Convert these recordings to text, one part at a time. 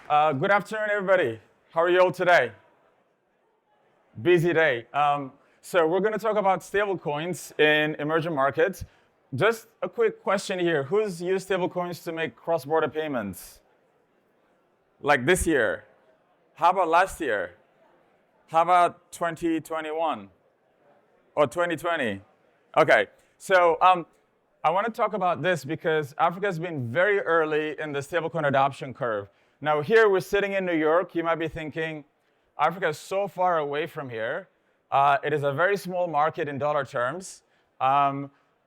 Good afternoon, everybody. How are you all today? Busy day. So we're going to talk about stablecoins in emerging markets. Just a quick question here. Who's used stablecoins to make cross-border payments? Like this year? How about last year? How about 2021 or 2020? Okay, so I want to talk about this because Africa has been very early in the stablecoin adoption curve. Now here we're sitting in New York. You might be thinking, Africa is so far away from here. It is a very small market in dollar terms.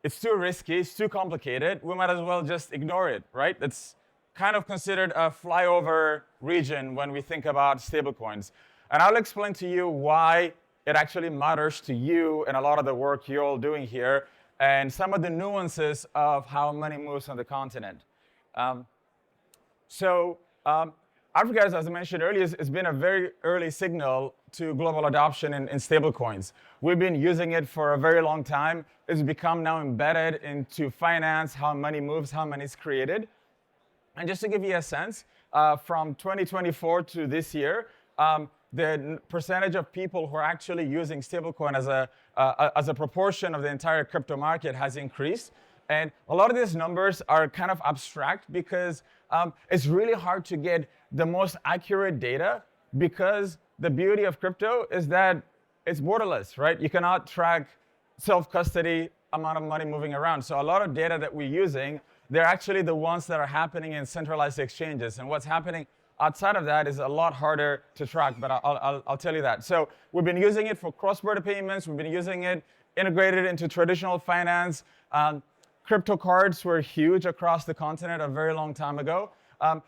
It's too risky, it's too complicated. We might as well just ignore it, right? It's kind of considered a flyover region when we think about stablecoins. And I'll explain to you why it actually matters to you and a lot of the work you're all doing here and some of the nuances of how money moves on the continent. Africa, as I mentioned earlier, has been a very early signal to global adoption in stablecoins. We've been using it for a very long time. It's become now embedded into finance, how money moves, how money is created. And just to give you a sense, from 2024 to this year, the percentage of people who are actually using stablecoin as a proportion of the entire crypto market has increased. And a lot of these numbers are kind of abstract because it's really hard to get the most accurate data because the beauty of crypto is that it's borderless, right? You cannot track self-custody amount of money moving around. So a lot of data that we're using, they're actually the ones that are happening in centralized exchanges. And what's happening outside of that is a lot harder to track, but I'll tell you that. So we've been using it for cross-border payments. We've been using it integrated into traditional finance. Crypto cards were huge across the continent a very long time ago.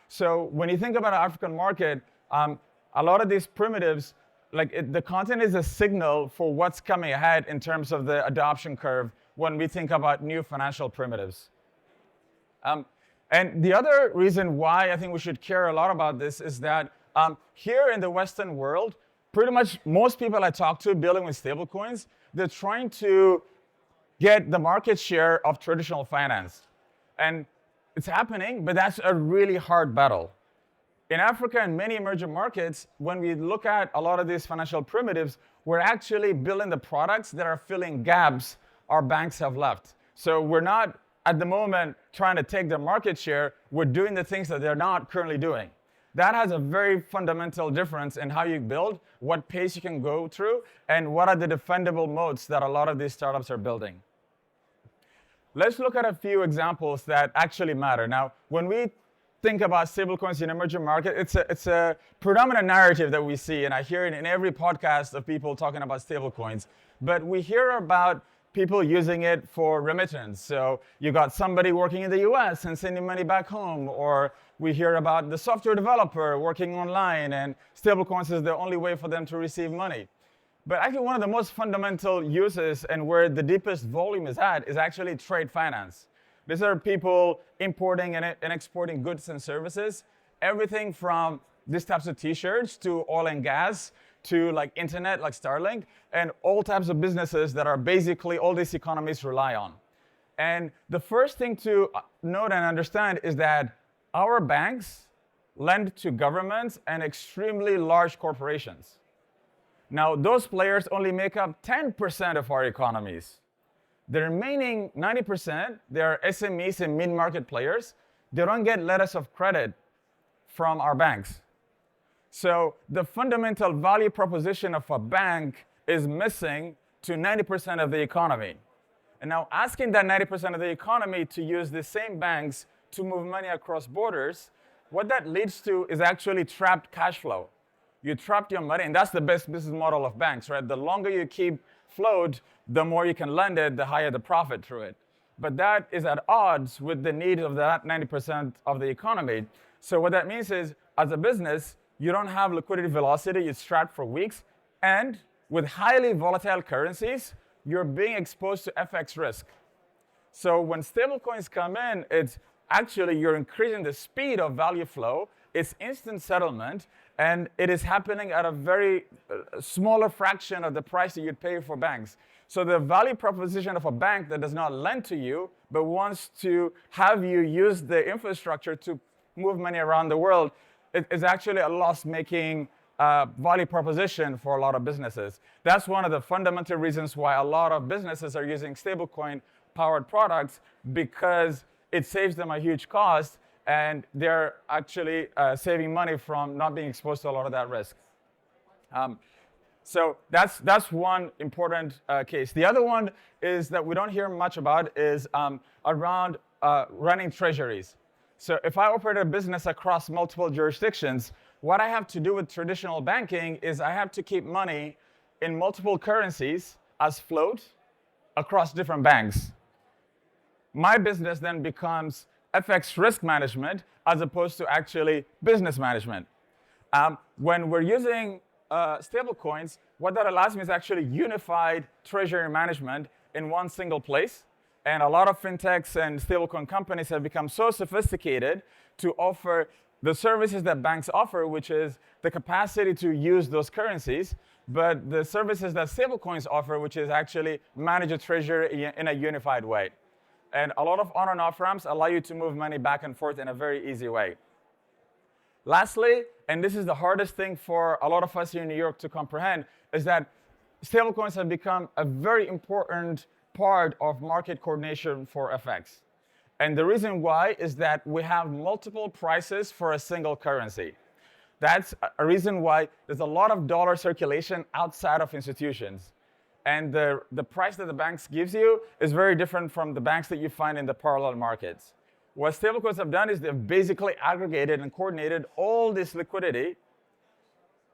So when you think about an African market, a lot of these primitives, the content is a signal for what's coming ahead in terms of the adoption curve when we think about new financial primitives. And the other reason why I think we should care a lot about this is that here in the Western world, pretty much most people I talk to dealing with stablecoins, they're trying to get the market share of traditional finance. And it's happening, but that's a really hard battle. In Africa and many emerging markets, when we look at a lot of these financial primitives, we're actually building the products that are filling gaps our banks have left. So we're not, at the moment, trying to take their market share. We're doing the things that they're not currently doing. That has a very fundamental difference in how you build, what pace you can go through, and what are the defendable moats that a lot of these startups are building. Let's look at a few examples that actually matter. Now, when we think about stablecoins in emerging markets, it's a predominant narrative that we see, and I hear it in every podcast of people talking about stablecoins. But we hear about people using it for remittance. So you got somebody working in the US and sending money back home, or we hear about the software developer working online, and stablecoins is the only way for them to receive money. But actually, one of the most fundamental uses and where the deepest volume is at is actually trade finance. These are people importing and exporting goods and services, everything from these types of t-shirts to oil and gas to like internet, like Starlink, and all types of businesses that are basically all these economies rely on. And the first thing to note and understand is that our banks lend to governments and extremely large corporations. Now, those players only make up 10% of our economies. The remaining 90%, they are SMEs and mid-market players. They don't get letters of credit from our banks. So the fundamental value proposition of a bank is missing to 90% of the economy. And now asking that 90% of the economy to use the same banks to move money across borders, what that leads to is actually trapped cash flow. You trapped your money, and that's the best business model of banks, right? The longer you keep float, the more you can lend it, the higher the profit through it. But that is at odds with the need of that 90% of the economy. So what that means is, as a business, you don't have liquidity velocity, you're strapped for weeks, and with highly volatile currencies, you're being exposed to FX risk. So when stablecoins come in, it's actually you're increasing the speed of value flow, it's instant settlement, and it is happening at a very smaller fraction of the price that you'd pay for banks. So the value proposition of a bank that does not lend to you, but wants to have you use the infrastructure to move money around the world, it is actually a loss-making value proposition for a lot of businesses. That's one of the fundamental reasons why a lot of businesses are using stablecoin-powered products, because it saves them a huge cost, and they're actually saving money from not being exposed to a lot of that risk. So that's one important case. The other one is that we don't hear much about is around running treasuries. So if I operate a business across multiple jurisdictions, what I have to do with traditional banking is I have to keep money in multiple currencies as float across different banks. My business then becomes FX risk management as opposed to actually business management. When we're using stablecoins, what that allows me is actually unified treasury management in one single place. And a lot of fintechs and stablecoin companies have become so sophisticated to offer the services that banks offer, which is the capacity to use those currencies, but the services that stablecoins offer, which is actually manage a treasury in a unified way. And a lot of on and off ramps allow you to move money back and forth in a very easy way. Lastly, and this is the hardest thing for a lot of us here in New York to comprehend, is that stablecoins have become a very important part of market coordination for FX. And the reason why is that we have multiple prices for a single currency. That's a reason why there's a lot of dollar circulation outside of institutions. And the price that the banks gives you is very different from the banks that you find in the parallel markets. What stablecoins have done is they've basically aggregated and coordinated all this liquidity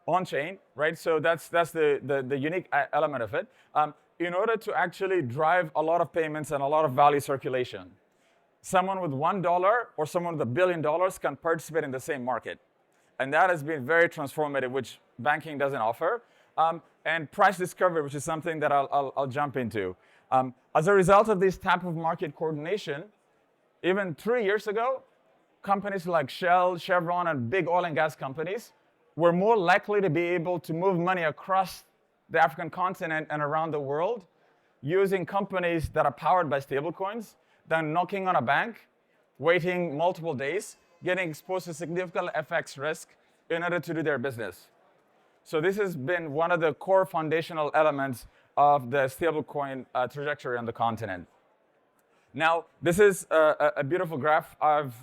on-chain, right? So that's the unique element of it, in order to actually drive a lot of payments and a lot of value circulation. Someone with $1 or someone with $1 billion can participate in the same market. And that has been very transformative, which banking doesn't offer. And price discovery, which is something that I'll jump into. As a result of this type of market coordination, even 3 years ago, companies like Shell, Chevron, and big oil and gas companies were more likely to be able to move money across the African continent and around the world using companies that are powered by stablecoins than knocking on a bank, waiting multiple days, getting exposed to significant FX risk in order to do their business. So this has been one of the core foundational elements of the stablecoin trajectory on the continent. Now, this is a beautiful graph I've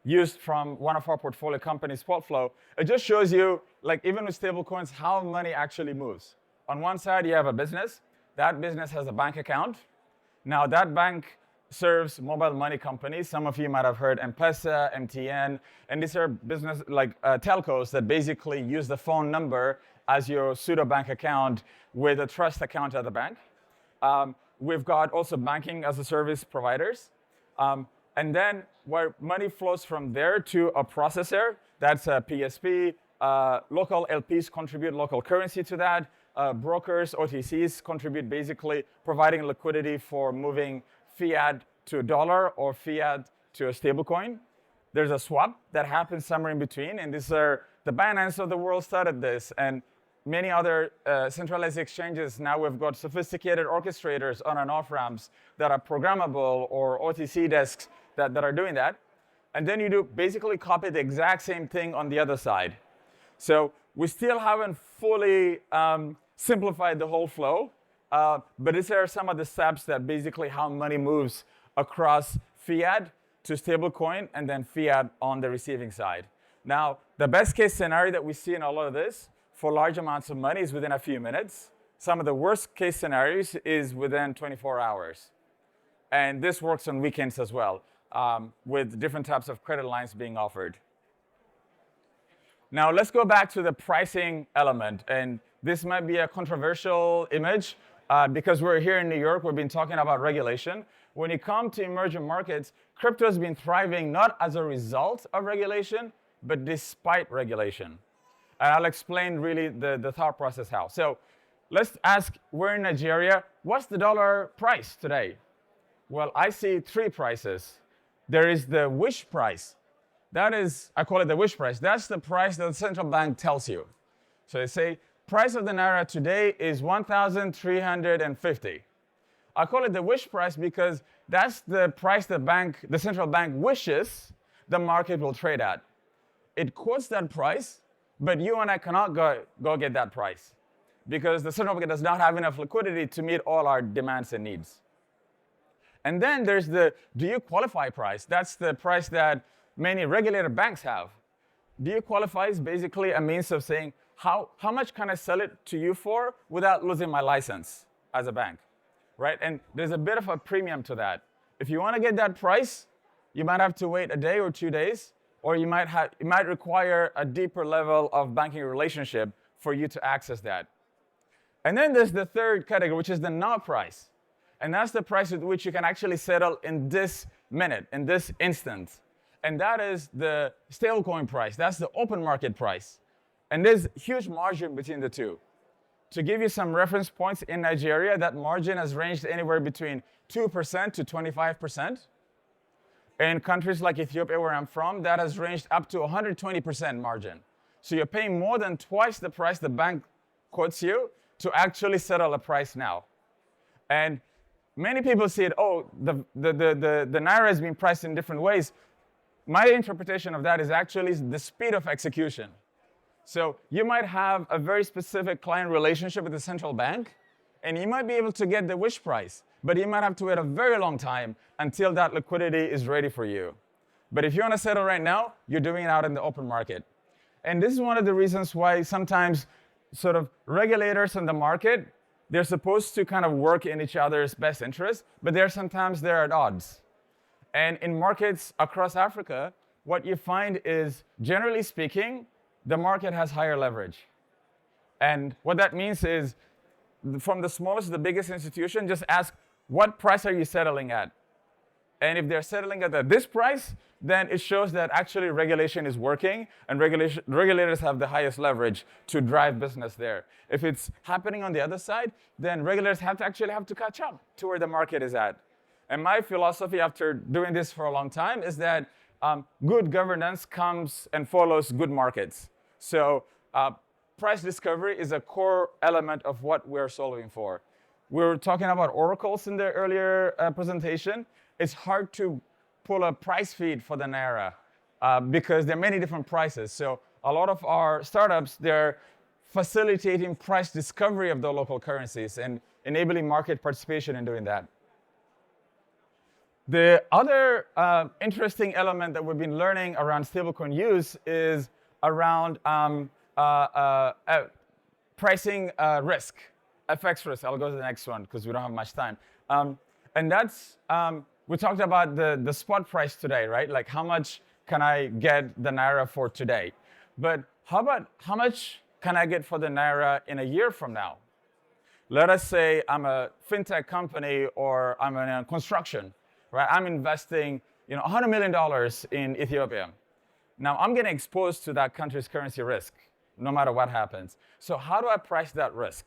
used from one of our portfolio companies, Spotflow. It just shows you, like, even with stablecoins, how money actually moves. On one side, you have a business. That business has a bank account. Now, that bank serves mobile money companies. Some of you might have heard M-Pesa, MTN, and these are business like telcos that basically use the phone number as your pseudo bank account with a trust account at the bank. We've got also banking as a service providers. And then where money flows from there to a processor, that's a PSP. Local LPs contribute local currency to that. Brokers, OTCs contribute basically providing liquidity for moving fiat to a dollar or fiat to a stablecoin. There's a swap that happens somewhere in between, and these are the Binance of the world started this, and many other centralized exchanges. Now we've got sophisticated orchestrators on and off ramps that are programmable, or OTC desks that are doing that. And then you do basically copy the exact same thing on the other side. So we still haven't fully simplified the whole flow, but these are some of the steps that basically how money moves across fiat to stablecoin and then fiat on the receiving side. Now, the best case scenario that we see in all of this for large amounts of money is within a few minutes. Some of the worst case scenarios is within 24 hours. And this works on weekends as well, with different types of credit lines being offered. Now, let's go back to the pricing element. And this might be a controversial image because we're here in New York. We've been talking about regulation. When you come to emerging markets, crypto has been thriving not as a result of regulation, but despite regulation. And I'll explain really the thought process how. So let's ask, we're in Nigeria. What's the dollar price today? Well, I see three prices. There is the wish price. That is, I call it the wish price. That's the price that the central bank tells you. So they say, price of the Naira today is 1,350. I call it the wish price because that's the price the central bank wishes the market will trade at. it quotes that price, but you and I cannot go get that price because the central bank does not have enough liquidity to meet all our demands and needs. And then there's the do you qualify price. That's the price that many regulated banks have. Do you qualify is basically a means of saying, how much can I sell it to you for without losing my license as a bank, right? And there's a bit of a premium to that. If you want to get that price, you might have to wait a day or 2 days, or it might require a deeper level of banking relationship for you to access that. And then there's the third category, which is the now price. And that's the price at which you can actually settle in this minute, in this instant. And that is the stablecoin price. That's the open market price. And there's huge margin between the two. To give you some reference points, in Nigeria, that margin has ranged anywhere between 2% to 25%. In countries like Ethiopia, where I'm from, that has ranged up to 120% margin. So you're paying more than twice the price the bank quotes you to actually settle a price now. And many people see it, oh, the Naira is being priced in different ways. My interpretation of that is actually the speed of execution. So you might have a very specific client relationship with the central bank, and you might be able to get the wish price, but you might have to wait a very long time until that liquidity is ready for you. But if you want to settle right now, you're doing it out in the open market. And this is one of the reasons why sometimes sort of regulators in the market, they're supposed to kind of work in each other's best interest, but sometimes they're at odds. And in markets across Africa, what you find is, generally speaking, the market has higher leverage. And what that means is, from the smallest to the biggest institution, just ask, what price are you settling at? And if they're settling at this price, then it shows that actually regulation is working, and regulators have the highest leverage to drive business there. If it's happening on the other side, then regulators have to catch up to where the market is at. And my philosophy after doing this for a long time is that good governance comes and follows good markets. So price discovery is a core element of what we're solving for. We were talking about oracles in the earlier presentation. It's hard to pull a price feed for the Naira because there are many different prices. So a lot of our startups, they're facilitating price discovery of the local currencies and enabling market participation in doing that. The other interesting element that we've been learning around stablecoin use is around pricing risk, FX risk. I'll go to the next one because we don't have much time. And that's, we talked about the spot price today, right? Like how much can I get the Naira for today? But how about how much can I get for the Naira in a year from now? Let us say I'm a fintech company or I'm in construction. Right, I'm investing, $100 million in Ethiopia. Now I'm getting exposed to that country's currency risk, no matter what happens. So how do I price that risk?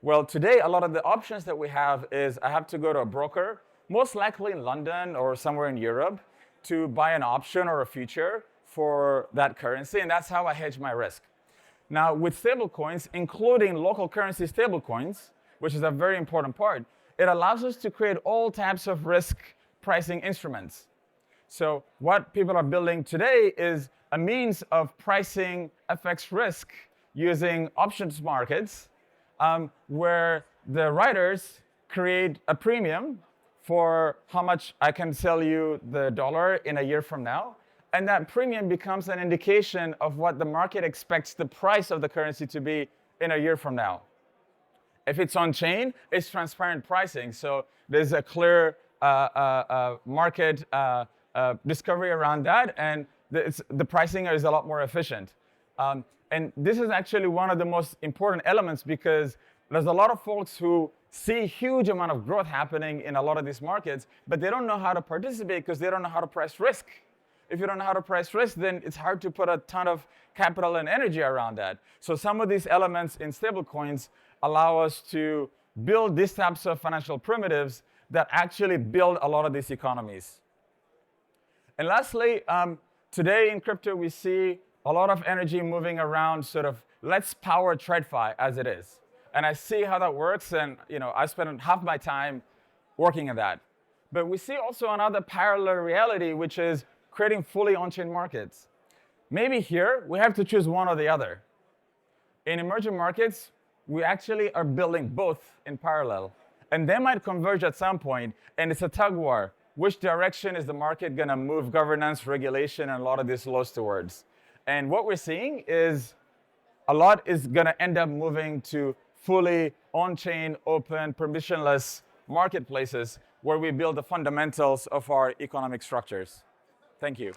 Well, today a lot of the options that we have is I have to go to a broker, most likely in London or somewhere in Europe, to buy an option or a future for that currency, and that's how I hedge my risk. Now with stablecoins, including local currency stablecoins, which is a very important part, it allows us to create all types of risk pricing instruments. So what people are building today is a means of pricing FX risk using options markets, where the writers create a premium for how much I can sell you the dollar in a year from now. And that premium becomes an indication of what the market expects the price of the currency to be in a year from now. If it's on-chain, it's transparent pricing. So there's a clear market discovery around that, and the pricing is a lot more efficient. And this is actually one of the most important elements because there's a lot of folks who see huge amount of growth happening in a lot of these markets, but they don't know how to participate because they don't know how to price risk. If you don't know how to price risk, then it's hard to put a ton of capital and energy around that. So some of these elements in stablecoins allow us to build these types of financial primitives that actually build a lot of these economies. And lastly, today in crypto, we see a lot of energy moving around sort of, let's power TradFi as it is. And I see how that works, and I spend half my time working on that. But we see also another parallel reality, which is creating fully on-chain markets. maybe here we have to choose one or the other. In emerging markets, we actually are building both in parallel. And they might converge at some point, and it's a tug war. Which direction is the market going to move governance, regulation, and a lot of these laws towards? And what we're seeing is a lot is going to end up moving to fully on-chain, open, permissionless marketplaces where we build the fundamentals of our economic structures. Thank you.